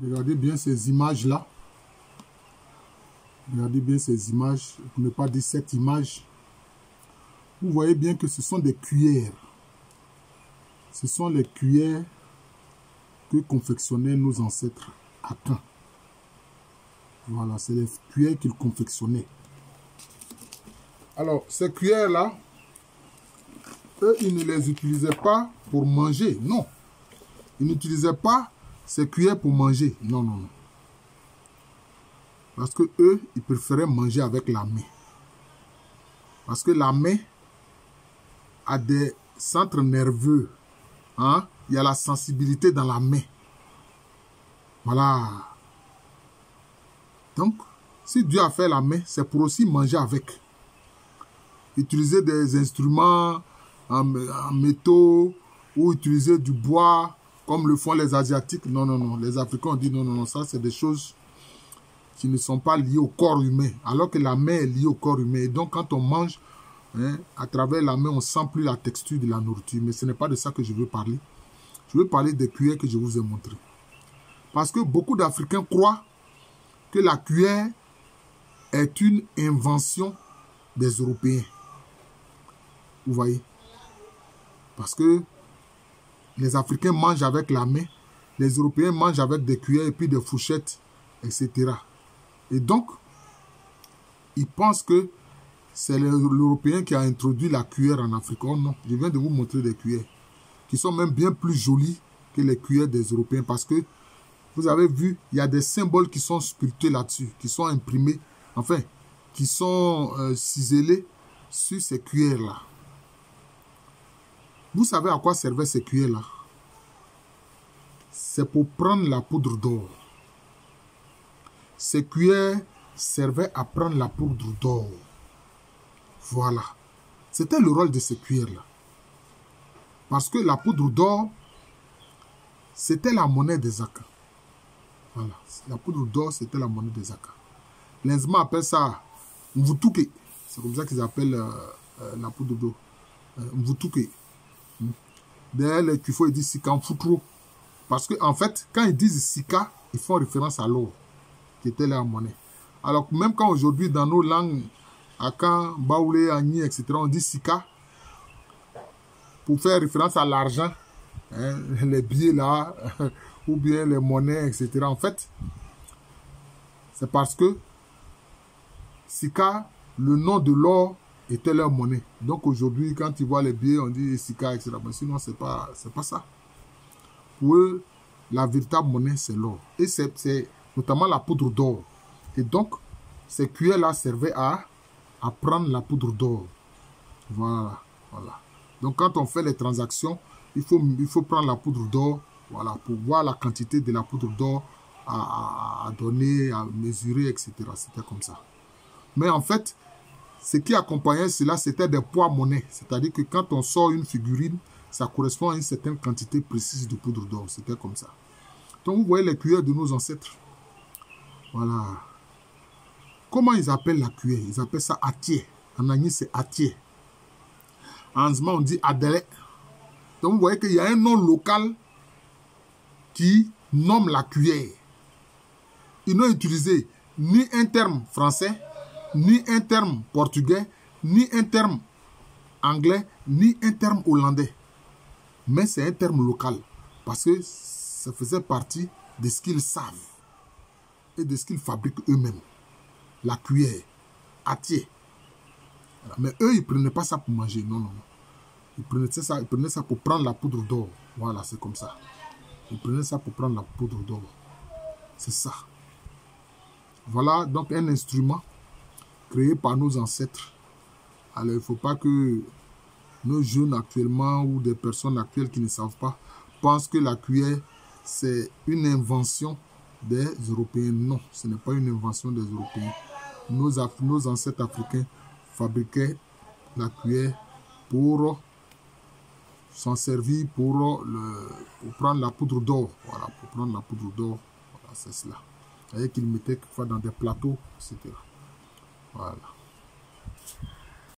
Regardez bien ces images-là. Regardez bien ces images, pour ne pas dire cette image. Vous voyez bien que ce sont des cuillères. Ce sont les cuillères que confectionnaient nos ancêtres à Caen. Voilà, c'est les cuillères qu'ils confectionnaient. Alors, ces cuillères-là, eux, ils ne les utilisaient pas pour manger, non. Ils n'utilisaient pas ces cuillères pour manger, non, non, non. Parce que eux, ils préféraient manger avec la main. Parce que la main a des centres nerveux. Hein? Il y a la sensibilité dans la main. Voilà. Donc, si Dieu a fait la main, c'est pour aussi manger avec. Utiliser des instruments en métaux ou utiliser du bois comme le font les Asiatiques. Non, non, non. Les Africains ont dit non, non, non. Ça, c'est des choses qui ne sont pas liées au corps humain. Alors que la main est liée au corps humain. Et donc, quand on mange, hein, à travers la main, on ne sent plus la texture de la nourriture. Mais ce n'est pas de ça que je veux parler. Je veux parler des cuillères que je vous ai montrées. Parce que beaucoup d'Africains croient que la cuillère est une invention des Européens. Vous voyez? Parce que les Africains mangent avec la main, les Européens mangent avec des cuillères et puis des fourchettes, etc. Et donc, ils pensent que c'est l'Européen qui a introduit la cuillère en Afrique. Oh non, je viens de vous montrer des cuillères qui sont même bien plus jolies que les cuillères des Européens parce que vous avez vu, il y a des symboles qui sont sculptés là-dessus, qui sont imprimés, enfin, qui sont ciselés sur ces cuillères-là. Vous savez à quoi servaient ces cuillères-là? C'est pour prendre la poudre d'or. Ces cuillères servaient à prendre la poudre d'or. Voilà. C'était le rôle de ces cuillères-là. Parce que la poudre d'or, c'était la monnaie des Aka. Voilà. La poudre d'or, c'était la monnaie des Aka. Les Nzema appellent ça Mvutuke. C'est comme ça qu'ils appellent la poudre d'or. Mvutuke. D'ailleurs, les Kufo, ils disent Sika Mfutro. Parce qu'en fait, quand ils disent Sika, ils font référence à l'or, qui était leur monnaie. Alors, même quand aujourd'hui, dans nos langues, Akan, Baoulé, Agni, etc., on dit Sika, pour faire référence à l'argent, hein, les billets là, ou bien les monnaies, etc. En fait, c'est parce que Sika, le nom de l'or, était leur monnaie. Donc aujourd'hui, quand ils voient les billets, on dit Sika, etc. Mais sinon, c'est pas ça. Pour eux, la véritable monnaie, c'est l'or. Et c'est notamment la poudre d'or. Et donc, ces cuillères-là servaient à prendre la poudre d'or. Voilà, voilà. Donc, quand on fait les transactions, il faut prendre la poudre d'or, voilà, pour voir la quantité de la poudre d'or à donner, à mesurer, etc. C'était comme ça. Mais en fait, ce qui accompagnait cela, c'était des poids monnaie. C'est-à-dire que quand on sort une figurine, ça correspond à une certaine quantité précise de poudre d'or. C'était comme ça. Donc, vous voyez les cuillères de nos ancêtres. Voilà. Comment ils appellent la cuillère? Ils appellent ça atier. En Agni, c'est atier. En Nzema, on dit adele. Donc, vous voyez qu'il y a un nom local qui nomme la cuillère. Ils n'ont utilisé ni un terme français, ni un terme portugais, ni un terme anglais, ni un terme hollandais. Mais c'est un terme local. Parce que ça faisait partie de ce qu'ils savent et de ce qu'ils fabriquent eux-mêmes. La cuillère, atier. Voilà. Mais eux, ils ne prenaient pas ça pour manger. Non, non, non. Ils prenaient ça pour prendre la poudre d'or. Voilà, c'est comme ça. Ils prenaient ça pour prendre la poudre d'or. C'est ça. Voilà donc un instrument créé par nos ancêtres. Alors, il ne faut pas que nos jeunes actuellement ou des personnes actuelles qui ne savent pas pensent que la cuillère, c'est une invention des Européens. Non, ce n'est pas une invention des Européens. Nos ancêtres africains fabriquaient la cuillère pour s'en servir pour prendre la poudre d'or. Voilà, pour prendre la poudre d'or. Voilà, c'est cela. Vous voyez qu'ils mettaient quelquefois dans des plateaux, etc. Voilà.